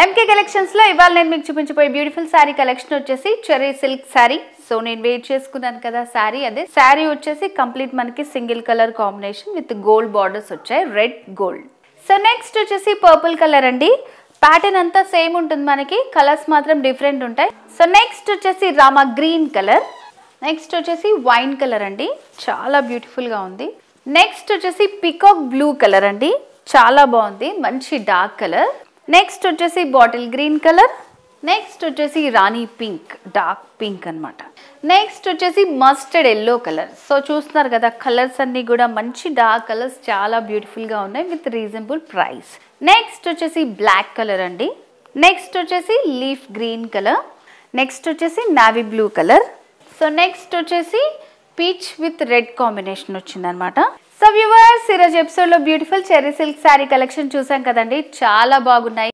MK collections లో ఇవాళ నేను మీకు చూపించబోయే బ్యూటిఫుల్ సారీ కలెక్షన్ వచ్చేసి చెర్రీ సిల్క్ సారీ. సో నేను వెయిట్ చేసుకున్నాను కదా సారీ. అదే సారీ వచ్చేసి కంప్లీట్ మనకి single colour combination with gold borders వచ్చాయి, రెడ్ గోల్డ్. సో నెక్స్ట్ వచ్చేసి పర్పుల్ కలర్ అండి. ప్యాటర్న్ అంతా సేమ్ ఉంటుంది మనకి, కలర్స్ మాత్రం డిఫరెంట్ ఉంటాయి. సో నెక్స్ట్ వచ్చేసి రామా గ్రీన్ కలర్. నెక్స్ట్ వచ్చేసి వైన్ కలర్ అండి, చాలా బ్యూటిఫుల్ గా ఉంది. నెక్స్ట్ వచ్చేసి పికాక్ బ్లూ కలర్ అండి, చాలా బాగుంది, మంచి డార్క్ కలర్. నెక్స్ట్ వచ్చేసి బాటిల్ గ్రీన్ కలర్. నెక్స్ట్ వచ్చేసి రాణి పింక్, డార్క్ పింక్ అనమాట. నెక్స్ట్ వచ్చేసి మస్టర్డ్ ఎల్లో కలర్. సో చూస్తున్నారు కదా కలర్స్ అన్ని కూడా మంచి డార్క్ కలర్స్, చాలా బ్యూటిఫుల్ గా ఉన్నాయి విత్ రీజనబుల్ ప్రైస్. నెక్స్ట్ వచ్చేసి బ్లాక్ కలర్ అండి. నెక్స్ట్ వచ్చేసి లీఫ్ గ్రీన్ కలర్. నెక్స్ట్ వచ్చేసి navy blue colour. So next వచ్చేసి పీచ్ విత్ రెడ్ కాంబినేషన్ వచ్చింది అనమాట. సో వ్యూవర్స్, ఈరోజు ఎపిసోడ్ లో beautiful cherry silk sari collection చూసాం కదండి, చాలా బాగున్నాయి.